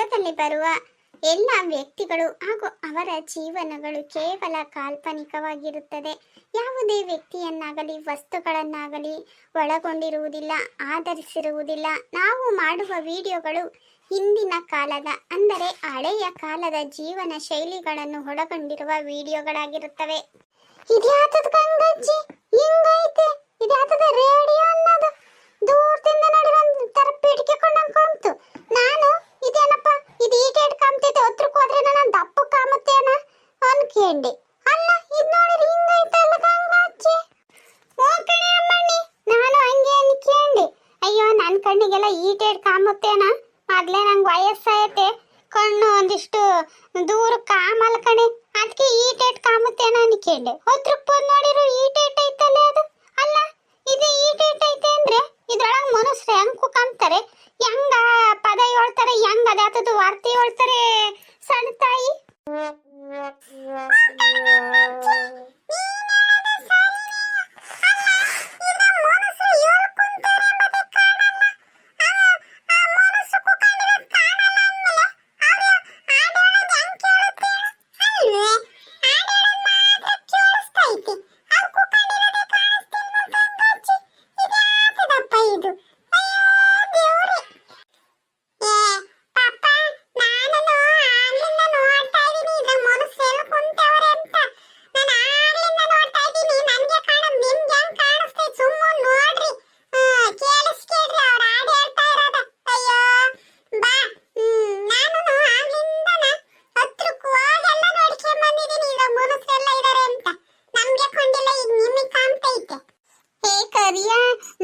ವಿಡಿಯೋದಲ್ಲಿ ಬರುವ ಎಲ್ಲ ವ್ಯಕ್ತಿಗಳು ಹಾಗೂ ಅವರ ಜೀವನಗಳು ಕೇವಲ ಕಾಲ್ಪನಿಕವಾಗಿರುತ್ತದೆ. ಯಾವುದೇ ವ್ಯಕ್ತಿಯನ್ನಾಗಲಿ ವಸ್ತುಗಳನ್ನಾಗಲಿ ಒಳಗೊಂಡಿರುವುದಿಲ್ಲ, ಆಧರಿಸಿರುವುದಿಲ್ಲ. ನಾವು ಮಾಡುವ ವಿಡಿಯೋಗಳು ಹಿಂದಿನ ಕಾಲದ ಅಂದರೆ ಹಳೆಯ ಕಾಲದ ಜೀವನ ಶೈಲಿಗಳನ್ನು ಒಳಗೊಂಡಿರುವ ವಿಡಿಯೋಗಳಾಗಿರುತ್ತವೆ. ಇದ್ಯಾತದ ಗಂಗಜ್ಜಿ ಹಿಂಗೈತೆ, ಇದ್ಯಾತದ ರೇಡಿಯೋ ಅನ್ನೋದು ದೂರದಿಂದ ನೋಡಿ ಒಂಥರ ಪೀಟಿಕೆ ಕೊಂಡಂತು. ನಾನು ಇದೇನಪ್ಪ ಇದು ಈಟೇಟ್ ಕಾಮ್ತೈತೆ, ಹತ್ರಕ್ಕೆ ಹೋದ್ರೆ ನಾನು ದಪ್ಪ ಕಾಮುತ್ತೇನ ಅನ್ಕೇಂಡೆ. ಅಲ್ಲ ಇದು ನೋಡಿರಿ ಹಿಂಗೈತೆ ಅಲ್ಲ ಗಂಗಜ್ಜಿ. ಓ ಕಣೆ ಅಮ್ಮಣ್ಣಿ, ನಾನು ಹಂಗೆ ಅನ್ಕೇಂಡೆ. ಅಯ್ಯೋ ನನ್ನ ಕಣ್ಣಿಗೆಲ್ಲ ಈಟೇಟ್ ಕಾಮುತ್ತೇನ, ಮೊದ್ಲೇ ನಂಗೆ ವಯಸ್ಸಾಯತೆ, ಕಣ್ಣು ಒಂದಿಷ್ಟು ದೂರ ಕಾಮಲ್ಲ ಕಣೆ, ಅದಕ್ಕೆ ಈಟೇಟ್ ಕಾಮುತ್ತೇನ ಅನ್ಕೇಂಡೆ. ಹತ್ರಕ್ಕೆ ಬಂದು ನೋಡಿರು ಈಟೇಟ್ ಐತಲ್ಲ ಅದು. ಅಲ್ಲ ಇದು ಈಟೇಟ್ ಐತೆ ಅಂದ್ರೆ ಇದ್ರೊಳಗೆ ಮನುಷ್ಯರು ಹೆಂಗ್ ಕುಕಂತಾರೆ, ಹೆಂಗ ಪದ ಹೇಳ್ತಾರೆ, ಹೆಂಗ ಅದಾತದು ವಾರ್ತೆ ಹೇಳ್ತಾರೆ ಸಣ್ಣ ತಾಯಿ.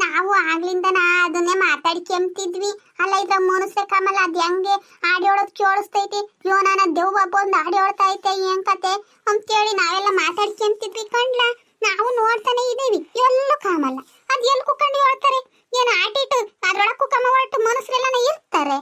ನಾವು ಆಗ್ಲಿಂದನ ಅದನ್ನೇ ಮಾತಾಡ್ಕೊಂತಿದ್ವಿ. ಅಲ್ಲ ಇದ್ರ ಮನುಷ್ಯ ಕಮಲ ಅದ್ ಹೆಂಗೆ ಹಾಡು ಹೇಳೋದ್ ಕೇಳಿಸ್ತೈತಿ, ಯೋನಾನ ದೆವ್ವ ಬಂದು ಹಾಡು ಹೇಳ್ತಾ ಐತೆ ಏನ್ ಕತೆ ಅಂತೇಳಿ ನಾವೆಲ್ಲ ಮಾತಾಡ್ಕೊಂತಿದ್ವಿ ಕಣ್ಲ. ನಾವು ನೋಡ್ತಾನೆ ಇದೀವಿ, ಎಲ್ಲೂ ಕಾಮಲ್ಲ. ಅದ್ ಎಲ್ಲಿ ಕುಕ್ಕಂಡು ಹೇಳ್ತಾರೆ, ಏನು ಆಟಿಟ್ಟು ಅದ್ರೊಳಗೆ ಕುಕ್ಕಮ್ಮ ಹೊರಟು ಮನುಷ್ಯರೆಲ್ಲನ ಇರ್ತಾರೆ.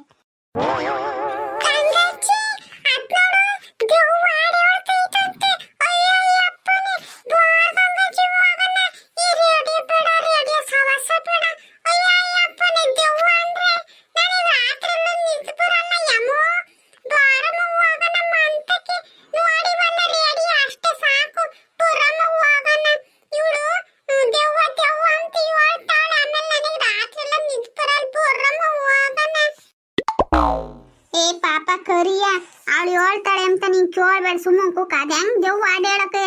ಕರಿಯ ಅವಳು ಹೇಳ್ತಾಳೆ ಅಂತ ನೀನ್ ಕೇಳ್ಬೇಡ, ಸುಮ್ಮನೆ ಕೂಕ. ಅದ ಹೆಂಗ್ ದೆವ್ವ ಆಡಾಡಕ್ಕೆ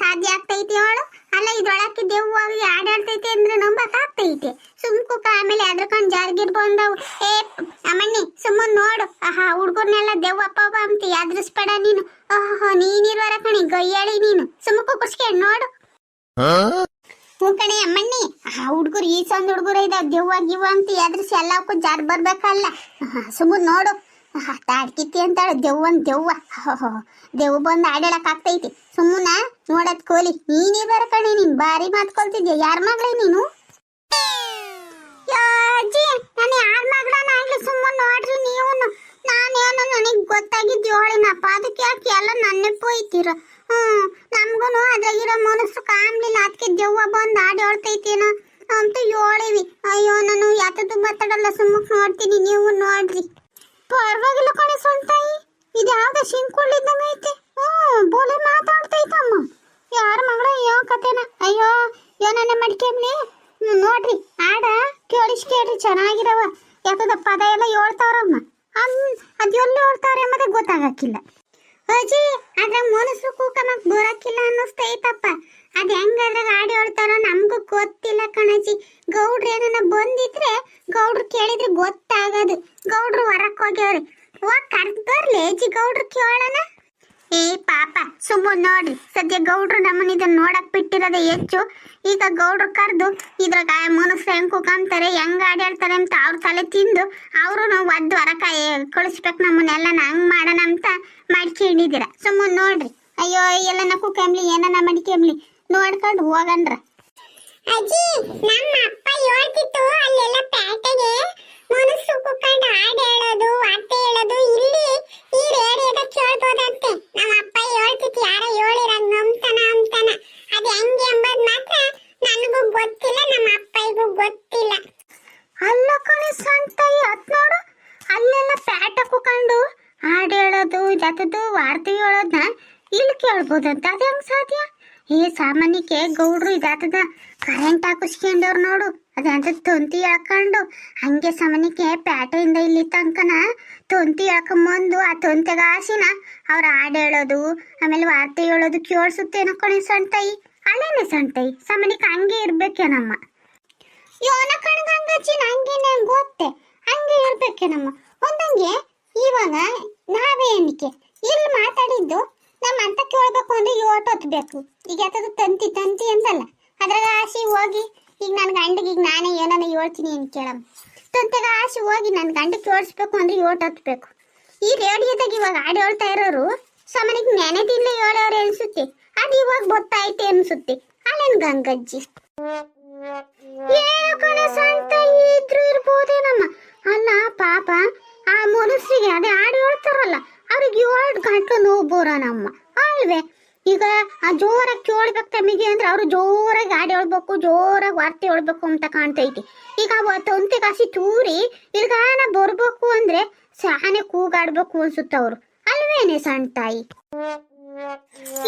ಸಾಧ್ಯ ಆಗ್ತೈತಿ ಹೇಳು? ಅಲ್ಲ ಇದ್ರೊಳಕ್ಕೆ ದೆವ್ವ ಆಡಾಡ್ತೈತೆ ಅಂದ್ರೆ ನಂಬಕ್ ಆಗ್ತೈತೆ. ಸುಮ್ ಕೂಕ, ಆಮೇಲೆ ಅದ್ರಕೊಂಡ್ ಜಾರ್ಗಿರ್ ಬಂದವು. ಏ ಅಮ್ಮಣ್ಣಿ ಸುಮ್ಮನೆ ನೋಡು, ಹುಡ್ಗರ್ನೆಲ್ಲ ದೆವ್ವ ಪಾಪ ಅಂತ ಎದ್ರಿಸ್ಬೇಡ ನೀನು. ನೀನಿರ್ವರ ಕಣಿ ಗಯ್ಯಾಳಿ ನೀನು, ಸುಮ್ಮ ಕುಕ್ಕರ್ಸ್ಕೊಂಡ್ ನೋಡು. ಹ್ಞೂ ಕಣೆ ಅಮ್ಮಣ್ಣಿ, ಹುಡ್ಗರು ಈ ಸಣ್ಣ ಹುಡ್ಗರು ಇದಾವ ದೆವ್ವ ಗಿವ್ವ ಅಂತ ಎದ್ರಿಸಿ ಎಲ್ಲಕ್ಕೂ ಜಾರ್ ಬರ್ಬೇಕಲ್ಲ. ಸುಮ್ಮನೆ ನೋಡು, ತಾಡ್ಕಿತ್ತಿ ಅಂತಾಳೆ ದೆವ್ವನ್ ದೆವ್ವ. ದೆವ್ವ ಬಂದು ಆಡಾಡಕ್ ಆಗ್ತೈತಿ. ಸುಮ್ಮನ ನೋಡದ್ ಕೋಲಿ. ನೀನೇ ಬರ ಕಣೆ, ನೀನ್ ಬಾರಿ ಮಾತ್ಕೊಳ್ತಿದ್ಯ. ಯಾರ ಮಗಳೇ ನೀನು? ಅಜ್ಜಿ ನಾನು ಯಾರ ಮಗಳನ್ನ ಆಗ್ಲಿ ಸುಮ್ಮನೆ ನೋಡ್ರಿ ನೀವು. ನಾನೇನೋ ನನಗ್ ಗೊತ್ತಾಗಿದ್ದು ಹೇಳಿನಪ್ಪ, ಅದಕ್ಕೆ ಯಾಕೆ ಎಲ್ಲ ನನ್ನೇ ಪೋಯ್ತೀರ. ನಮ್ಗೂ ಅದ್ರಾಗಿರೋ ಮನಸ್ಸು ಕಾಮ್ಲಿಲ್ಲ, ಅದಕ್ಕೆ ದೆವ್ವ ಬಂದು ಆಡಿ ಹೇಳ್ತೈತೇನೋ ಅಂತ ಹೇಳಿವಿ. ಅಯ್ಯೋ ನಾನು ಯಾತದ್ದು ಮಾತಾಡಲ್ಲ, ಸುಮ್ಮಕ್ ನೋಡ್ತೀನಿ, ನೀವು ನೋಡ್ರಿ. ಪರವಾಗಿಲ್ಲ ಕಣೆ ಸೊಂತಾಯಿ, ಇದು ಯಾವ್ದ ಶಿಂಕೊಳ್ಳಿದ್ದಂಗ ಐತೆ. ಬೋಲೆ ಮಾತಾಡ್ತೈತಮ್ಮ. ಯಾರ ಮಗಳ ಯಾವ ಕತೆನ? ಅಯ್ಯೋ ಏನನ್ನ ಮಡಿಕೆಮ್ಲಿ ನೋಡ್ರಿ, ಆಡ ಕೇಳಿಸ್ಕೇಳ್ರಿ, ಚೆನ್ನಾಗಿರವ. ಯಾಕದ ಪದ ಎಲ್ಲ ಹೇಳ್ತಾವ್ರಮ್ಮ, ಅದ್ ಎಲ್ಲಿ ಹೇಳ್ತಾವ್ರೆ ಎಂಬುದೇ ಗೊತ್ತಾಗಕ್ಕಿಲ್ಲ. ಅಜ್ಜಿ ಅದ್ರಾಗ ಮನಸ್ಸು ಕೂಕಮಕ್ ಬರಕ್ಕಿಲ್ಲ ಅನ್ನಿಸ್ತೈತಪ್ಪ. ಅದ್ ಹೆಂಗದ್ರಾಗ ಆಡಿ ಹೇಳ್ತಾರ ನಮ್ಗೂ ಗೊತ್ತಿಲ್ಲ ಕಣಜ್ಜಿ. ಗೌಡ್ರು ಏನನ್ನ ಬಂದಿದ್ರೆ ಗೌಡ್ರು ಕೇಳಿದ್ರೆ ಗೊತ್ತಾಗದು. ಗೌಡ್ರು ಹೊರಕ್ ಹೋಗ್ಯವ್ರಿ, ಕರ್ದ್ ಬರ್ಲಿ ಅಜ್ಜಿ ಗೌಡ್ರು ಕೇಳೋಣ. ಏ ಪಾಪ ಸುಮ್ಮನೆ ನೋಡ್ರಿ, ಸದ್ಯ ಗೌಡ್ರು ನಮ್ಮನ್ನ ಇದನ್ನ ನೋಡಕ್ ಬಿಟ್ಟಿರೋದೇ ಹೆಚ್ಚು. ಈಗ ಗೌಡ್ರು ಕರ್ದು ಇದ್ರಾಗ ಮನುಷ್ಯ ಹೆಂಗ್ ಕುಕಂತಾರೆ, ಹೆಂಗ್ ಆಡ್ಯಾಡ್ತಾರೆ ಅಂತ ಅವ್ರ ತಲೆ ತಿಂದು ಅವರು ನಾವು ಒದ್ದು ಹೊರಕಾಯಿ ಕಳಿಸ್ಬೇಕು ನಮ್ಮನ್ನೆಲ್ಲ ಹಂಗ್ ಮಾಡೋಣ ಅಂತ ಮಾಡ್ಕೊಂಡಿದ್ದೀರ. ಸುಮ್ಮನೆ ನೋಡ್ರಿ. ಅಯ್ಯೋ ಎಲ್ಲನ ಕುಕಂಬ್ಲಿ ಏನನ್ನ ಮಡಿಕೆಂಬ್ಲಿ ನೋಡ್ಕೊಂಡು ಹೋಗನ್ರ. ಅಜ್ಜಿ ನಮ್ಮ ಅಪ್ಪ ಹೇಳ್ತಿತ್ತು ಅಲ್ಲೆಲ್ಲ ಪ್ಯಾಟೆಗೆ ಮನಸ್ಸು ಕುಕ್ಕೊಂಡು ಹಾಡು ಹೇಳೋದು ವಾರ್ತೆ ಹೇಳೋದು ಇಲ್ಲಿ ಈ ರೇಡಿಯೋದ ಕೇಳ್ಬೋದಂತೆ. ನಮ್ಮ ಅಪ್ಪ ಹೇಳ್ತಿತ್ತು, ಯಾರ ಹೇಳಿರಂಗ್ ಅಂತಾನ. ಅದು ಹೆಂಗೆ ಎಂಬುದು ಮಾತ್ರ ನನಗೂ ಗೊತ್ತಿಲ್ಲ, ನಮ್ಮ ಅಪ್ಪಗೂ ಗೊತ್ತಿಲ್ಲ. ಅಲ್ಲ ಕಣೆ ಸಣ್ಣ ತಾಯಿ, ಅತ್ ನೋಡು ಅಲ್ಲೆಲ್ಲ ಪ್ಯಾಟ ಕುಕೊಂಡು ಇದಾತದ್ದು ವಾರ್ತೆ ಹೇಳೋದನ್ನ ಇಲ್ಲಿ ಕೇಳ್ಬೋದಂತ ಅದು ಹೆಂಗ್ ಸಾಧ್ಯ? ಸಾಮಾನ್ಯಕ್ಕೆ ಗೌಡ್ರು ಇದಾತದ ಕರೆಂಟ್ ಹಾಕಿಸ್ಕೊಂಡವ್ರು ನೋಡು, ಅದಂತ ತಂತಿ ಹಾಕೊಂಡು ಹಂಗೆ ಸಾಮಾನ್ಯಕ್ಕೆ ಪೇಟೆಯಿಂದ ಇಲ್ಲಿ ತನಕನ ತಂತಿ ಹಾಕೊಂಬಂದು ಆ ತಂತೆಗ ಹಾಸಿನ ಅವ್ರ ಹಾಡು ಹೇಳೋದು ಆಮೇಲೆ ವಾರ್ತೆ ಹೇಳೋದು ಕೇಳಿಸುತ್ತೇನೋ ಕಣೆ ಸಣ್ತಾಯಿ. ಅಲ್ಲೇನೆ ಸಣ್ತಾಯಿ ಸಾಮಾನ್ಯಕ್ಕೆ ಹಂಗೆ ಇರ್ಬೇಕೇನಮ್ಮ. ಯೋನ ಕಣ್ಗಂಗಚ್ಚಿ ಹಂಗೇನೆ ಗೊತ್ತೆ ಹಂಗೆ ಇರ್ಬೇಕೇನಮ್ಮ. ಒಂದಂಗೆ ಇವಾಗ ನಾವೇ ಏನಕ್ಕೆ ಇಲ್ಲಿ ಮಾತಾಡಿದ್ದು ನಮ್ಮ ಅಂತ ಕೇಳ್ಬೇಕು ಅಂದ್ರೆ ಹೊತ್ಬೇಕು. ಈಗ ಯಾತದು ತಂತಿ ತಂತಿ ಅಂತಲ್ಲ ಅದ್ರಾಗ ಆಸಿ ಹೋಗಿ ಈಗ ನನ್ನ ಗಂಡಿಗೆ ಈಗ ನಾನೇ ಏನಾನ ಹೇಳ್ತೀನಿ ಏನು ಕೇಳಮ್ಮ. ತಂತೆಗ ಆಸಿ ಹೋಗಿ ನನ್ನ ಗಂಡಿಗೆ ಕೇಳಿಸ್ಬೇಕು ಅಂದ್ರೆ ಹೊತ್ಬೇಕು. ಈ ರೇಡಿಯೋದಾಗ ಇವಾಗ ಹಾಡು ಹೇಳ್ತಾ ಇರೋರು ಸಾಮಾನ್ಯಕ್ಕೆ ನೆನೆದಿಲ್ಲ ಹೇಳೋರು ಅನ್ಸುತ್ತೆ, ಅದು ಇವಾಗ ಗೊತ್ತಾಯ್ತು ಅನ್ಸುತ್ತೆ. ಅಲ್ಲೇನು ಗಂಗಜ್ಜಿ ಏನೋ ಕಣ ಸಂತ ಇದ್ರು ಇರ್ಬೋದೇನಮ್ಮ. ಅಲ್ಲ ಪಾಪ ಆ ಮನುಷ್ಯರಿಗೆ ಅದೇ ಹಾಡು ಹೇಳ್ತಾರಲ್ಲ ಅವ್ರಿಗೆ 7 ಗಂಟೆ ನೋವು ಬೋರನಮ್ಮ ಅಲ್ವೇ. ಈಗ ಆ ಜೋರಾಗಿ ಕೇಳ್ಬೇಕು ತಮಗೆ ಅಂದ್ರೆ ಅವ್ರು ಜೋರಾಗಿ ಹಾಡು ಹೇಳ್ಬೇಕು, ಜೋರಾಗಿ ವಾರ್ತೆ ಹೇಳ್ಬೇಕು ಅಂತ ಕಾಣ್ತೈತಿ. ಈಗ ತಂತಿ ಕಾಸಿ ತೂರಿ ಇಲ್ಗಾನ ಬರ್ಬೇಕು ಅಂದ್ರೆ ಸಾನೆ ಕೂಗಾಡ್ಬೇಕು ಅನ್ಸುತ್ತ ಅವ್ರು ಅಲ್ವೇನೆ ಸಣ್ಣ ತಾಯಿ.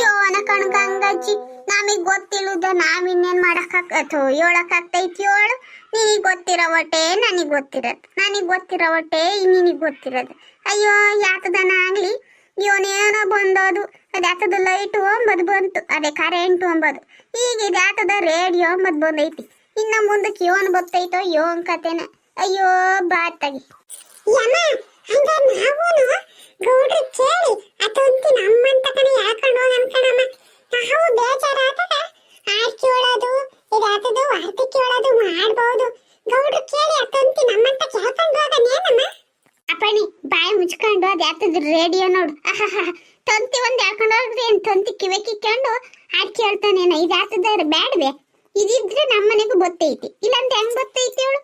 ಯೋನ ಕಣ್ಗಂಗಜ್ಜಿ ನಮಗ್ ಗೊತ್ತಿಲ್ಲದ ನಾವಿನ್ನೇನ್ ಮಾಡಕ್ಕಾಗತ್ತೋ ಹೇಳಕ್ಕಾಗ್ತೈತಿ ಹೇಳು. ನಿನಗ್ ಗೊತ್ತಿರೋ ಒಟ್ಟೆ ನನಗ್ ಗೊತ್ತಿರದು, ನನಗ್ ಗೊತ್ತಿರೋ ಒಟ್ಟೆ ನಿನಗ್ ಗೊತ್ತಿರೋದು. ಅಯ್ಯೋ ಯಾತದನ ಆಗ್ಲಿ ಇವನೇನೋ ಬಂದೋದು ಅದ್ಯಾತದ ಲೈಟು ಅಂಬದು ಬಂತು, ಅದೇ ಕರೆಂಟು ಅಂಬದು. ಈಗ ಇದ್ಯಾತದ ರೇಡಿಯೋ ಅಂಬದು ಬಂದೈತಿ. ಇನ್ನ ಮುಂದಕ್ಕೆ ಯೋನ್ ಬರ್ತೈತೋ ಯೋನ್ ಕತೆನ. ಅಯ್ಯೋ ಬಾತಾಗಿ ಗೌಡ್ರು ಕೇಳಿ ಅದಂತಿ ನಮ್ಮಂತ ಕಡೆ ಯಾಕೊಂಡು ಹೋಗ ಅನ್ಕಣಮ್ಮ. ನಾವು ಬೇಜಾರಾದಾಗ ಹಾಡ್ ಕೇಳೋದು ಇದಾತದು ವಾರ್ತೆ ಕೇಳೋದು ಮಾಡ್ಬೋದು. ಗೌಡ್ರು ಕೇಳಿ ಅದಂತಿ ನಮ್ಮಂತ ಕೇಳ್ಕೊಂಡು ಹೋಗನೇನಮ್ಮ. ಅಪ್ಪಣಿ ಬಾಯಿ ಮುಚ್ಕೊಂಡು ಅದು ಯಾತದ ರೇಡಿಯೋ ನೋಡು. ತಂತಿ ಒಂದ್ ಹೇಳ್ಕೊಂಡು ಹೋಗ್ರಿ ಏನ್ ತಂತಿ ಕಿವೆ ಕಿಕ್ಕೊಂಡು ಹಾಡ್ ಕೇಳ್ತಾನೇನ. ಇದು ಯಾತದ ಬ್ಯಾಡ್ವೆ, ಇದಿದ್ರೆ ನಮ್ಮನೆಗೂ ಗೊತ್ತೈತಿ, ಇಲ್ಲಾಂದ್ರೆ ಹೆಂಗ್ ಗೊತ್ತೈತಿ ಹೇಳು.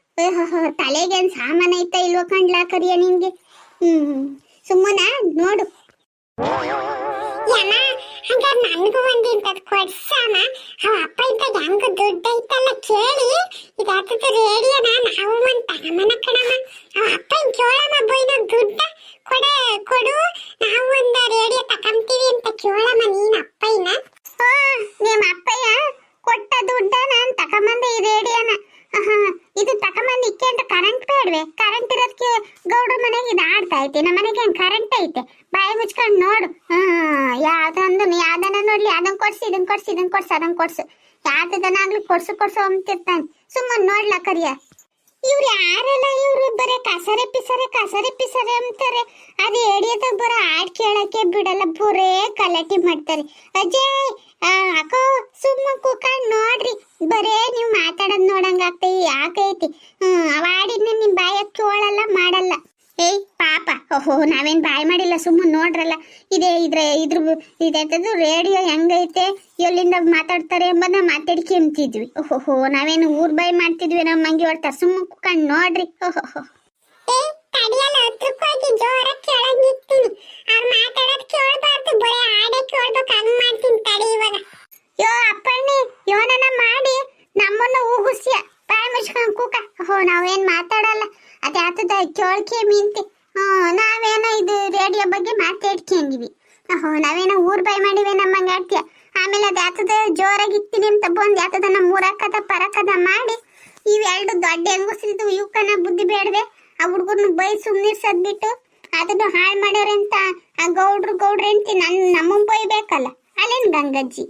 ತಲೆಗೇನ್ ಸಾಮಾನ ಐತಾ ಇಲ್ವ ಕಂಡ್ಲಾ ಕರಿಯ ನಿನ್ಗೆ. ಸುಮ್ಮನ ನೋಡು. ಯಮ್ಮ ಹಂಗಾರೆ ನನಗೂ ಒಂದಿಂತದ್ ಕೊಡ್ಸಮ್ಮ. ಅವ ಅಪ್ಪ ಇದ್ದಾಗ ಹೆಂಗ ದುಡ್ಡು ಐತಲ್ಲ ಕೇಳಿ ಇದಾತದ ರೇಡಿಯೋನ ನಾವು ಒಂದ್ ತಗಮನ ಕಣಮ್ಮ. ಅವ ಅಪ್ಪ ಕೇಳಮ್ಮ ಬೈನ ದುಡ್ಡ ಕೊಡು ನಾವು ಒಂದ ರೇಡಿಯೋ ತಕೊಂತೀವಿ ಅಂತ ಕೇಳಮ್ಮ ನೀನ್ ಅಪ್ಪಯ್ಯನ. ನಿಮ್ಮ ಅಪ್ಪಯ್ಯ ಕೊಟ್ಟ ದುಡ್ಡ ನಾನ್ ತಕೊಂಬಂದೆ ಈ ರೇಡಿಯೋನ. ಇದು ತಕೊಂಬಂದು ಇಕ್ಕೆ ಅಂತ ಕರೆಂಟ್ ಬೇಡ್ವೆ? ಕರೆಂಟ್ ಇರೋದಕ್ಕೆ ಗೌಡ್ರ ಮನೆಗೆ ಇದು ಆಡ್ತಾ ಐತೆ, ನಮ್ಮ ಮನೆಗೆ ಹೆಂಗ್ ಕರೆಂಟ್ ಐತೆ. ಬಾಯಿ ಮುಚ್ಕೊಂಡು ನೋಡು. ಯಾವ್ದನ್ನ ನೋಡ್ಲಿ ಅದನ್ನ ಕೊಡ್ಸಿ ಇದನ್ನ ಕೊಡ್ಸಿ ಇದನ್ನ ಕೊಡ್ಸು ಅದನ್ನ ಕೊಡ್ಸು, ಯಾವ್ದನ್ನಾಗ್ಲಿ ಕೊಡ್ಸು ಅಂತಿರ್ತಾನೆ. ಸುಮ್ಮನೆ ನೋಡ್ಲಾ ಕರಿಯ. ಇವ್ರು ಯಾರೆಲ್ಲ ಇವ್ರು ಬರೇ ಕಸರೆ ಪಿಸರೆ ಅಂತಾರೆ. ಅದು ರೇಡಿಯೋದಾಗ ಬರೋ ಹಾಡ್ ಕೇಳಕ್ಕೆ ಬಿಡಲ್ಲ, ಬರೇ ಗಲಾಟೆ ಮಾಡ್ತಾರೆ. ಅಜಯ್ ಅಕ್ಕೋ ಸುಮ್ಮ ಕೂತ್ಕೊಂಡು ನೋಡ್ರಿ, ಬರೇ ನೀವು ಮಾತಾಡೋದು ನೋಡಂಗ ಆಗ್ತೈತಿ ಯಾಕೈತಿ. ಅವಾಡಿನ ನಿಮ್ ಬಾಯ ಕೇಳಲ್ಲ ಮಾಡಲ್ಲ. ಏಯ್ ಪಾಪ ನಾವೇನ್ ಬಾಯ್ ಮಾಡಿಲ್ಲ, ಸುಮ್ಮನೆ ನೋಡ್ರಲ್ಲ. ಇದೇತದು ರೇಡಿಯೋ ಹೆಂಗೈತೆ ಎಲ್ಲಿಂದ ಮಾತಾಡ್ತಾರೆ ಎಂಬುದನ್ನ ಮಾತಾಡ್ಕೊಂತಿದ್ವಿ. ನಾವೇನು ಊರ್ ಬಾಯ್ ಮಾಡ್ತಿದ್ವಿ ನಮ್ಮ ಮಂಗಿ ಹೊಡ್ತಾರೆ. ಸುಮ್ಮನೆ ಕೂತ್ಕೊಂಡು ನೋಡ್ರಿ. ತಡಿಯಲ್ಲ ಹತ್ರಕ್ಕೋಗಿ ಜೋರ ಕೇಳಂಗಿರ್ತೀನಿ. ಅವ್ರು ಮಾತಾಡೋದು ಕೇಳ್ಬಾರ್ದು, ಬರೀ ಹಾಡೇ ಕೇಳ್ಬೇಕು. ಹಂಗ್ ಮಾಡ್ತೀನಿ ತಡಿ ಇವಾಗ. ಯೋ ಅಪ್ಪಣ್ಣಿ ಯೋನನ ಮಾಡಿ ನಮ್ಮನ್ನ ಊಗುಸ್ಯ ಬಾಯಿ ಮುಚ್ಕೊಂಡು ಕೂಕ. ನಾವೇನ್ ಮಾತಾಡಲ್ಲ, ಅದ್ಯಾತದ ಕೇಳ್ಕೆ ಮೀಂತಿ. ನಾವೇನೋ ಇದು ರೇಡಿಯೋ ಬಗ್ಗೆ ಮಾತಾಡ್ಕೊಂಡಿವಿ. ನಾವೇನೋ ಊರ್ ಬಾಯ್ ಮಾಡಿವೆ ನಮ್ಮಂಗ ಆಡ್ತೀಯ. ಆಮೇಲೆ ಅದ್ಯಾತದ ಜೋರಾಗಿ ಇಕ್ತೀನಿ ಅಂತ ಬಂದು ಯಾತದ ನಮ್ಮ ಊರಕ್ಕದ ಪರಕದ ಮಾಡಿ ಇವೆರಡು ದೊಡ್ಡ ಹೆಂಗಸ್ರಿದ್ದು ಇವಕ್ಕನ ಬುದ್ಧಿ ಬೇಡವೆ. ಆ ಹುಡುಗರ್ನ ಬೈ ಸುಮ್ನಿರ್ಸದ್ ಬಿಟ್ಟು ಅದನ್ನು ಹಾಳು ಮಾಡ್ಯಾರ ಅಂತ ಆ ಗೌಡ್ರು ಎಂತಿ ನಮ್ಮನ್ ಬೈಬೇಕಲ್ಲ. ಅಲ್ಲೇನ್ ಗಂಗಜ್ಜಿ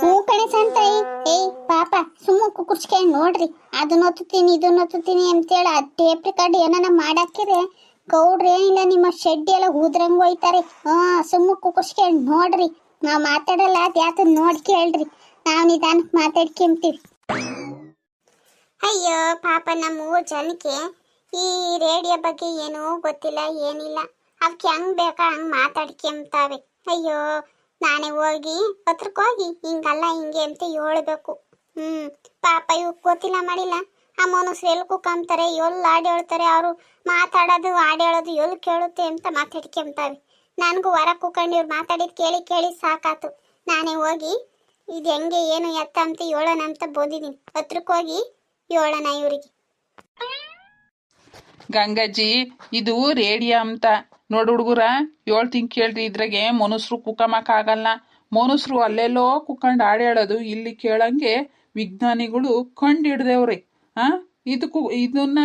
ಹೂ ಕಣೆ ಸಂತಾಯಿ. ಪಾಪ ಸುಮ್ಮ ಕುಕ್ಕರ್ಸ್ಕೊಂಡು ನೋಡ್ರಿ, ಅದನ್ನ ಒತ್ತುತ್ತೀನಿ ಇದನ್ನ ಒತ್ತುತ್ತೀನಿ ಅಂತೇಳಿ ಆ ಟೇಪ್ ರೆಕಾರ್ಡ್ ಏನಾನ ಮಾಡಾಕಿದ್ರೆ ಗೌಡ್ರು ಏನಿಲ್ಲ ನಿಮ್ಮ ಶೆಡ್ಡಿ ಎಲ್ಲ ಊದ್ರಂಗ್ ಹೋಯ್ತಾರೆ. ಸುಮ್ಮ ಕುಕ್ಕರ್ಸ್ಕೊಂಡು ನೋಡ್ರಿ. ನಾವ್ ಮಾತಾಡಲ್ಲ ಅದ್ ಯಾತ ನೋಡಿ ಕೇಳ್ರಿ, ನಾವ್ ನಿಧಾನಕ್ಕೆ ಮಾತಾಡ್ಕೊಂತೀವಿ. ಅಯ್ಯೋ ಪಾಪ ನಮ್ಮ ಊರ್ ಜನಕ್ಕೆ ಈ ರೇಡಿಯೋ ಬಗ್ಗೆ ಏನೂ ಗೊತ್ತಿಲ್ಲ ಏನಿಲ್ಲ. ಅವಕ್ಕೆ ಹೆಂಗ್ ಬೇಕಾ ಹಂಗ್ ಮಾತಾಡ್ಕೊಂತಾವೆ. ಅಯ್ಯೋ ನಾನೇ ಹೋಗಿ ಹತ್ರಕ್ಕೋಗಿ ಹಿಂಗಲ್ಲ ಹಿಂಗೆ ಅಂತ ಹೇಳ್ಬೇಕು. ಪಾಪ ಇವಕ್ಕೆ ಗೊತ್ತಿಲ್ಲ ಮಾಡಿಲ್ಲ. ಆ ಮನುಷ್ಯರು ಎಲ್ಲಿ ಕುಕ್ಕಂತಾರೆ, ಎಲ್ಲಿ ಹಾಡು ಹೇಳ್ತಾರೆ, ಅವರು ಮಾತಾಡೋದು ಹಾಡು ಹೇಳೋದು ಎಲ್ಲಿ ಕೇಳುತ್ತೆ ಅಂತ ಮಾತಾಡ್ಕೊಂತಾವೆ. ನನಗೂ ಹೊರ ಕುಕ್ಕಂಡು ಇವ್ರು ಮಾತಾಡಿದ್ ಕೇಳಿ ಸಾಕಾತು. ನಾನೇ ಹೋಗಿ ಇದು ಹೆಂಗೆ ಏನು ಎತ್ತ ಅಂತ ಹೇಳೋಣ ಅಂತ ಬಂದಿದ್ದೀನಿ. ಹತ್ರಕ್ಕೋಗಿ ಹೇಳೋಣ ಇವ್ರಿಗೆ. ಗಂಗಜ್ಜಿ ಇದು ರೇಡಿಯೋ ಅಂತ ನೋಡು ಹುಡುಗರ ಹೇಳ್ತೀನಿ ಕೇಳ್ರಿ, ಇದ್ರಾಗೆ ಮನುಷ್ಯರು ಕುಕ್ಕಮಕ್ಕಾಗಲ್ಲ. ಮನುಷ್ಯರು ಅಲ್ಲೆಲ್ಲೋ ಕುಕ್ಕಂಡು ಆಡೇಳೋದು ಇಲ್ಲಿ ಕೇಳಂಗೆ ವಿಜ್ಞಾನಿಗಳು ಕಂಡು ಹಿಡ್ದೇವ್ರಿ. ಇದನ್ನ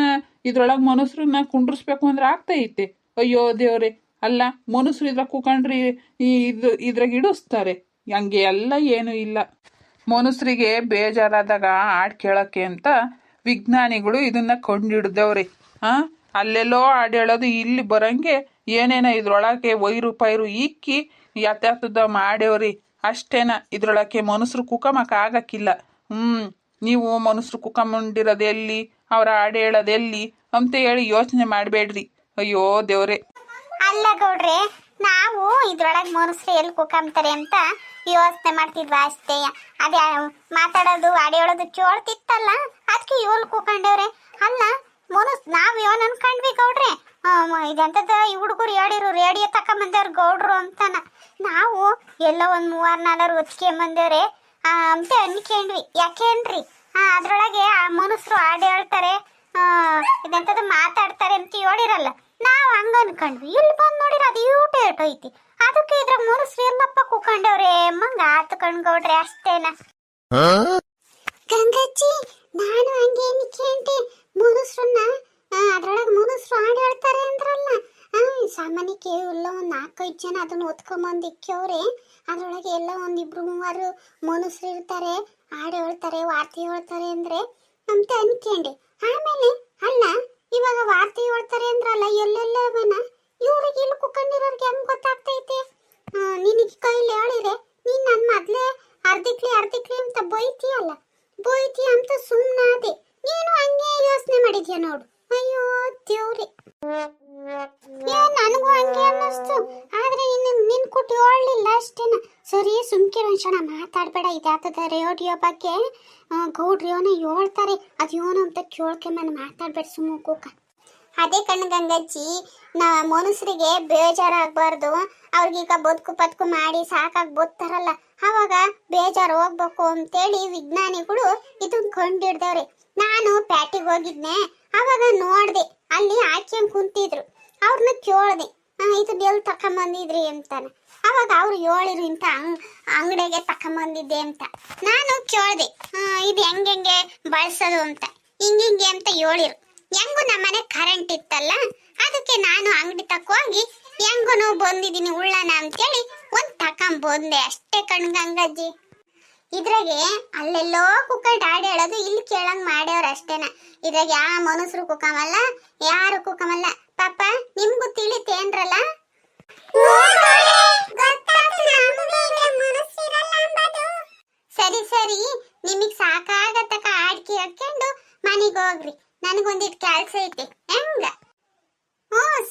ಇದ್ರೊಳಗೆ ಮನುಷ್ಯರನ್ನ ಕುಂಡ್ರಿಸ್ಬೇಕು ಅಂದ್ರೆ ಆಗ್ತೈತೆ. ಅಯ್ಯೋ ದೇವ್ರೆ, ಅಲ್ಲ ಮನುಷ್ಯರು ಇದ್ರಾಗ ಕುಕ್ಕಂಡ್ರಿ ಇದ್ರಾಗ ಇಡಿಸ್ತಾರೆ. ಹಂಗೆ ಎಲ್ಲ ಏನೂ ಇಲ್ಲ. ಮನುಷ್ಯರಿಗೆ ಬೇಜಾರಾದಾಗ ಹಾಡು ಕೇಳೋಕ್ಕೆ ಅಂತ ವಿಜ್ಞಾನಿಗಳು ಇದನ್ನ ಕಂಡು ಹಿಡ್ದೇವ್ರಿ. ಅಲ್ಲೆಲ್ಲೋ ಹಾಡು ಹೇಳೋದು ಇಲ್ಲಿ ಬರಂಗೆ ಏನೇನೋ ಇದ್ರೊಳಗೆ ವೈರು ಪೈರು ಇಕ್ಕಿ ಯಾತ್ಯಾತದ ಮಾಡ್ಯವ್ರಿ ಅಷ್ಟೇನ. ಇದ್ರೊಳಗೆ ಮನುಷ್ಯರು ಕುಕ್ಕಮಕ್ಕ ಆಗಕ್ಕಿಲ್ಲ. ನೀವು ಮನುಷ್ಯರು ಕುಕ್ಕಂಡಿರೋದು ಎಲ್ಲಿ, ಅವ್ರ ಹಾಡು ಹೇಳೋದು ಎಲ್ಲಿ ಅಂತ ಹೇಳಿ ಯೋಚನೆ ಮಾಡಬೇಡ್ರಿ. ಅಯ್ಯೋ ದೇವ್ರೆ. ಅಲ್ಲ ಗೌಡ್ರೆ, ನಾವು ಇದ್ರೊಳಗೆ ಮನುಷ್ಯರು ಎಲ್ಲಿ ಕುಕ್ಕಂತಾರೆ ಅಂತ ಯೋಚನೆ ಮಾಡ್ತಿದ್ವ ಅಷ್ಟೇ. ಅದೇ ಮಾತಾಡೋದು ಆಡೇಳೋದು ಕೇಳ್ತಿತ್ತಲ್ಲ, ಅದಕ್ಕೆ ಇವಳು ಕುಕ್ಕಂಡವ್ರೆ. ಅಲ್ಲ ನಾವ್ ಏನ್ ಅನ್ಕೊಂಡ್ವಿ ಗೌಡ್ರೆ, ಇದಂತದ ಈ ಹುಡುಗರು ಹೇಳಿರು ರೇಡಿಯೋ ತಕೊಂಬಂದವ್ರು ಗೌಡ್ರು ಅಂತಾನ. ನಾವು ಎಲ್ಲ ಒಂದ್ 3-4 ಹೊಚ್ಕೊಂಬಂದೇವ್ರೆ ಅಂತ ಅನ್ಕೊಂಡ್ವಿ. ಯಾಕೇನ್ರಿ ಅದ್ರೊಳಗೆ ಆ ಮನುಷ್ಯರು ಹಾಡು ಹೇಳ್ತಾರೆ, ಇದಂತದ ಮಾತಾಡ್ತಾರೆ ಅಂತ ಹೇಳಿರಲ್ಲ, ನಾವ್ ಹಂಗ ಅನ್ಕೊಂಡ್ವಿ. ಇಲ್ಲಿ ಬಂದ್ ನೋಡಿರ ಅದು ಯೂಟೇಟ್ ಐತಿ. ಅದಕ್ಕೆ ಇದ್ರಾಗ ಮನುಷ್ಯರು ಎಲ್ಲಪ್ಪ ಕುಕ್ಕಂಡವ್ರೆ ಮಂಗ ಆತು ಕಣ್ಗೌಡ್ರೆ ಅಷ್ಟೇನ. ಗಂಗಜ್ಜಿ, ನಾನು ಹಂಗೆ ಅನ್ಕೊಂಡೆ ಮನುಷ್ಯರನ್ನ ಅದ್ರೊಳಗೆ ಮನುಷ್ಯರು ಹಾಡು ಹೇಳ್ತಾರೆ ಅಂದ್ರಲ್ಲ. ಸಾಮಾನ್ಯಕ್ಕೆ ಎಲ್ಲ ಒಂದು 4-5 ಜನ ಅದನ್ನ ಓದ್ಕೊಂಬಂದು ಇಕ್ಕವ್ರೆ. ಅದ್ರೊಳಗೆ ಎಲ್ಲ 1-2-3 ಮನುಷ್ಯರು ಇರ್ತಾರೆ, ಹಾಡು ಹೇಳ್ತಾರೆ, ವಾರ್ತೆ ಹೇಳ್ತಾರೆ ಅಂದ್ರೆ ಅಂತ ಅನ್ಕೊಂಡೆ. ಆಮೇಲೆ ಅಲ್ಲ ಇವಾಗ ವಾರ್ತೆ ಹೇಳ್ತಾರೆ ಅಂದ್ರಲ್ಲ, ಎಲ್ಲೆಲ್ಲವನ ಇವ್ರಿಗೆ ಇಲ್ಲಿ ಕುಕ್ಕಂಡಿರೋರ್ಗೆ ಹೆಂಗ್ ಗೊತ್ತಾಗ್ತೈತೆ? ನಿನಗೆ ಕೈಲಿ ಹೇಳಿರೆ ನೀನ್ ನನ್ನ ಮೊದ್ಲೇ ಅರ್ಧಿಕ್ಲಿ ಅಂತ ಬೈತೀಯಲ್ಲ, ಬೈತೀಯ ಅಂತ ಸುಮ್ಮನಾದೆ. ನೀನು ಹಂಗೆ ಯೋಚನೆ ಮಾಡಿದ್ಯಾ ನೋಡು. ಅಯ್ಯೋ ದೇವ್ರಿ, ನನಗೂ ಹಂಗೆ ಅನ್ನಿಸ್ತು. ಆದ್ರೆ ನಿನ್ ಕೊಟ್ಟು ಹೇಳಲಿಲ್ಲ ಅಷ್ಟೇನ. ಸರಿ ಸುಮ್ಕೆ ಒಂದ್ಸಣ ಮಾತಾಡ್ಬೇಡ. ಇದಾತದ ರೇಡಿಯೋ ಬಗ್ಗೆ ಗೌಡ್ರಿಯೋನ ಹೇಳ್ತಾರೆ, ಅದು ಯೋನು ಅಂತ ಕೇಳ್ಕೊಂಬಂದು ಮಾತಾಡ್ಬೇಡ, ಸುಮ್ಮ ಕೂಕ. ಅದೇ ಕಣ್ಣು ಗಂಗಜ್ಜಿ, ಮನುಷ್ಯರಿಗೆ ಬೇಜಾರಾಗಬಾರ್ದು. ಅವ್ರಿಗೀಗ ಬದುಕು ಮಾಡಿ ಸಾಕಾಗಿ ಬದುಕ್ತಾರಲ್ಲ, ಅವಾಗ ಬೇಜಾರು ಹೋಗ್ಬೇಕು ಅಂತೇಳಿ ವಿಜ್ಞಾನಿಗಳು ಇದನ್ನ ಕಂಡಿಡ್ದವ್ರೆ. ನಾನು ಪ್ಯಾಟಿಗೆ ಹೋಗಿದ್ನೆ, ಅವಾಗ ನೋಡ್ದೆ ಅಲ್ಲಿ ಹಾಕ್ಯಂಗ್ ಕುಂತಿದ್ರು. ಅವ್ರನ್ನ ಕೇಳ್ದೆ, ಇದು ಎಲ್ಲಿ ತಕೊಂಬಂದಿದ್ರಿ ಅಂತಾನೆ. ಅವಾಗ ಅವ್ರು ಹೇಳಿರು ಇಂಥ ಅಂಗಡಿಗೆ ತಕೊಂಬಂದಿದ್ದೆ ಅಂತ. ನಾನು ಕೇಳ್ದೆ ಇದು ಹೆಂಗೆ ಬಳಸೋದು ಅಂತ, ಹಿಂಗೆ ಅಂತ ಹೇಳಿರು. ಹೆಂಗು ನಮ್ಮನೆ ಕರೆಂಟ್ ಇತ್ತಲ್ಲ, ಅದಕ್ಕೆ ನಾನು ಅಂಗಡಿ ತಕ್ಕೋಗಿ ಹೆಂಗೂ ಬಂದಿದ್ದೀನಿ ಉಳ್ಳನ ಅಂತೇಳಿ ಒಂದು ತಕೊಂಬಂದೆ ಅಷ್ಟೇ ಕಣ್ಗಂಗಜ್ಜಿ. ಇದ್ರಾಗೆ ಅಲ್ಲೆಲ್ಲೋ ಕುಕ್ಕಂಡು ಹಾಡು ಹೇಳೋದು ಇಲ್ಲಿ ಕೇಳಂಗ್ ಮಾಡ್ಯವ್ರ ಅಷ್ಟೇನ. ಇದ್ರಾಗ ಯಾವ ಮನುಷ್ಯರು ಕುಕ್ಕಮಲ್ಲ, ಯಾರು ಕುಕ್ಕಮಲ್ಲ. ಪಾಪ ನಿಮ್ಗೂ ತಿಳಿತೇನ್ರಲ್ಲ? ಸರಿ ನಿಮಗ್ ಸಾಕಾಗತ್ತಕ ಹಾಡ್ಕಿ ಹಾಕೊಂಡು ಮನೆಗೆ ಹೋಗ್ರಿ. ನನಗೊಂದಿಟ್ಟು ಕೆಲ್ಸ ಐತಿ. ಹೆಂಗ?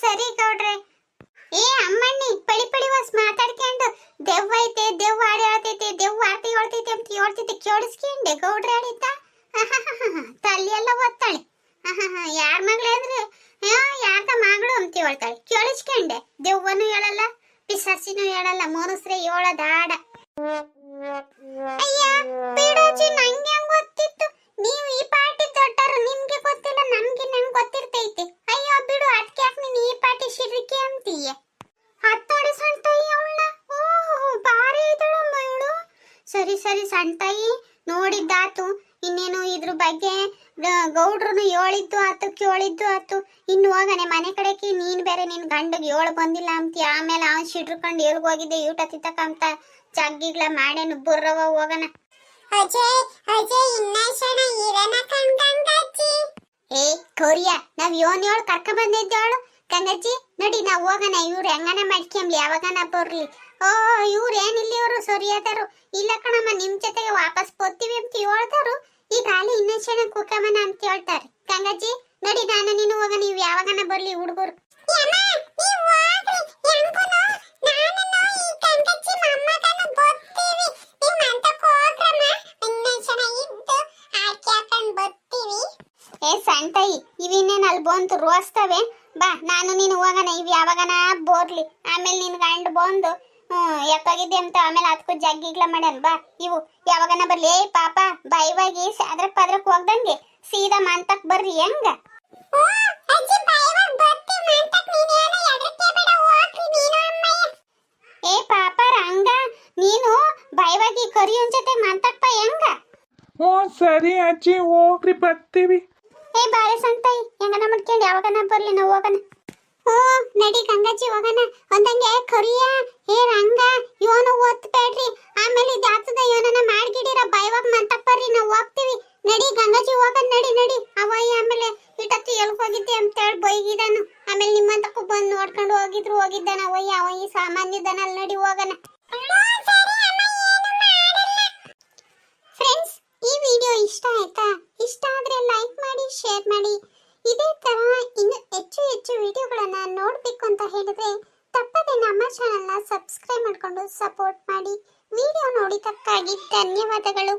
ಸರಿ ಗೌಡ್ರೆ. ಅಮ್ಮಣ್ಣಿ ಪಳಿ ಹೊಸ್ ಮಾತಾಡ್ಕೊಂಡು ದೆವ್ವ ಐತೆ, ದೆವ್ವ ಹಾಡು ಹೇಳ್ತೈತೆ, ದೆವ್ವ ಆರ್ತಿ ಹೇಳ್ತೈತೆ ಅಂತ ಹೇಳ್ತೈತೆ ಕೇಳಿಸ್ಕೊಂಡೆ. ಗೌಡ್ರೆ ಹೇಳಿದ್ದ ತಲ್ಲಿ ಎಲ್ಲ ಓದ್ತಾಳೆ. ಯಾರ ಮಗಳು ಅಂದ್ರೆ ಯಾರ್ದ ಮಗಳು ಅಂತ ಹೇಳ್ತಾಳೆ. ಕೇಳಿಸ್ಕೊಂಡೆ. ದೆವ್ವನು ಹೇಳಲ್ಲ, ಪಿಸಾಸಿನೂ ಹೇಳಲ್ಲ, ಮನುಷ್ಯರೇ ಹೇಳೋದ ಹಾಡ. ಅಯ್ಯ ಬಿಡೋಜಿ, ನಂಗೆ ಹೆಂಗ್ ಗೊತ್ತಿತ್ತು? ನೀವು ಈ ಪಾರ್ಟಿ ದೊಡ್ಡರು, ನಿಮ್ಗೆ ಗೊತ್ತಿಲ್ಲ, ನಮ್ಗೆ ನಂಗೆ ಗೊತ್ತಿರ್ತೈತಿ. ಅಯ್ಯೋ ಬಿಡು, ಅದಕ್ಕೆ ಯಾಕೆ ನೀನು ಈ ಪಾರ್ಟಿ ಶಿರ್ಕೆ ಅಂತೀಯ? ಹತ್ತೋಡಿ ಸಣ್ತಾಯಿ ಅವಳ. ಬಾರಿ ಇದ್ದಳು ಮಗಳು. ಸರಿ ಸಣ್ತಾಯಿ, ನೋಡಿದ್ದಾತು. ಇನ್ನೇನು ಇದ್ರ ಬಗ್ಗೆ ಗೌಡ್ರನು ಹೇಳಿದ್ದು ಆತು, ಕೇಳಿದ್ದು ಆತು. ಇನ್ನು ಹೋಗನೆ ಮನೆ ಕಡೆಗೆ. ನೀನ್ ಬೇರೆ ನಿನ್ ಗಂಡಗೆ ಹೇಳು ಬಂದಿಲ್ಲ ಅಂತೀಯ. ಆಮೇಲೆ ಅವನ್ ಶಿಡ್ರಕೊಂಡು ಎಲ್ಗೋಗಿದ್ದೆ ಊಟ ತಿತ್ತಕಂತ ಜಗ್ಗಿಗ್ಲ ಮಾಡೇನು ಬುರ್ರವ. ಹೋಗನ ಅಜಯ್ ಇನ್ನೇಶಣ ಇರನ ಕಂಗಂಗಜ್ಜಿ. ಕೊರಿಯಾ, ನಾವ್ ಯೋನ್ ಹೇಳು ಕರ್ಕ ಬಂದಿದ್ದೇಳು ಗಂಗಜ್ಜಿ. ನೋಡಿ ನಾವ್ ಹೋಗನ, ಇವ್ರು ಹೆಂಗನ ಮಾಡ್ಕೊಂಬ್ಲಿ, ಯಾವಾಗನ ಬರ್ಲಿ. ಇವ್ರು ಏನಿಲ್ಲ, ಇವರು ಸರಿಯಾದರು. ಇಲ್ಲ ಕಣಮ್ಮ, ನಿಮ್ ಜೊತೆಗೆ ವಾಪಸ್ ಬರ್ತೀವಿ ಅಂತ ಹೇಳ್ತಾರು. ಈಗ ಅಲ್ಲಿ ಇನ್ನೊಂದ್ ಕುಕ್ಕಮ್ಮನ ಅಂತ ಹೇಳ್ತಾರೆ. ಗಂಗಜ್ಜಿ ನೋಡಿ, ನಾನು ನೀನು ಹೋಗ, ನೀವು ಯಾವಾಗನ ಬರ್ಲಿ ಹುಡುಗರು. ಸಣ್ತಾಯಿ, ಇವಿನ್ನೇನು ಅಲ್ಲಿ ಬಂತು ರೋಸ್ತವೆ. ಬಾ, ನಾನು ನೀನು ಹೋಗನ, ಇವ್ ಯಾವಾಗನ ಬೋರ್ಲಿ. ಆಮೇಲೆ ನಿನ್ ಗಂಡು ಬಂದು ಎಪ್ಪಾಗಿದ್ದೆ ಅಂತ ಆಮೇಲೆ ಅದಕ್ಕೂ ಜಗ್ಗಿಗ್ಲ ಮಾಡ್ಯಾನ. ಬಾ, ಇವು ಯಾವಾಗನ ಬರ್ಲಿ. ಪಾಪ ಬೈವಾಗಿ ಅದ್ರಕ್ ಪದ್ರಕ್ ಹೋಗ್ದಂಗೆ ಸೀದಾ ಮಂತಕ್ ಬರ್ರಿ. ಹೆಂಗ? ಸರಿ ಅಜ್ಜಿ ಹೋಗ್ರಿ ಬರ್ತೀವಿ. ಏ ಬಾರೆ ಸಂತಾಯಿ ಹೆಂಗನ ಮಾಡ್ಕೊಂಡು ಯಾವಾಗನ ಬರ್ಲಿ ನಾವು ಹೋಗೋಣ. ಹ್ಞೂ ನಡಿ ಗಂಗಾಜಿ ಹೋಗೋಣ. ಒಂದಂಗೆ ಕರಿಯ ಏ ರಂಗ ಇವನು ಓದ್ಬೇಡ್ರಿ, ಆಮೇಲೆ ಇದಾಗ್ತದ ಇವನನ್ನ ಮಾಡ್ಗಿಡಿರ ಬೈವಾಗ ಮಂತಪ್ಪರ್ರಿ, ನಾವು ಹೋಗ್ತೀವಿ. ನಡಿ ಗಂಗಾಜಿ ಹೋಗೋಣ, ನಡಿ ನಡಿ. ಅವಯ್ಯ ಆಮೇಲೆ ಇಟ್ಟತ್ತು ಎಲ್ಕ್ ಹೋಗಿದ್ದೆ ಅಂತೇಳಿ ಬೈಗಿದಾನು. ಆಮೇಲೆ ನಿಮ್ಮಂತಕ್ಕೂ ಬಂದು ನೋಡ್ಕೊಂಡು ಹೋಗಿದ್ದಾನ ಅವಯ್ಯ. ಅವಯ್ಯ ಸಾಮಾನ್ಯದನ ಅಲ್ಲಿ, ನಡಿ ಹೋಗೋಣ. ಫ್ರೆಂಡ್ಸ್, ಈ ವಿಡಿಯೋ ಇಷ್ಟ ಆಯ್ತಾ? ಇಷ್ಟ ಆದ್ರೆ ಲೈಕ್ ಮಾಡಿ, ಶೇರ್ ಮಾಡಿ. ಇದೇ ತರ ಇನ್ನು ಹೆಚ್ಚು ವಿಡಿಯೋಗಳನ್ನ ನೋಡ್ಬೇಕು ಅಂತ ಹೇಳಿದ್ರೆ ತಪ್ಪದೆ ನಮ್ಮ ಚಾನೆಲ್ನ ಸಬ್ಸ್ಕ್ರೈಬ್ ಮಾಡ್ಕೊಂಡು ಸಪೋರ್ಟ್ ಮಾಡಿ. ವಿಡಿಯೋ ನೋಡಿದ್ದಕ್ಕಾಗಿ ಧನ್ಯವಾದಗಳು.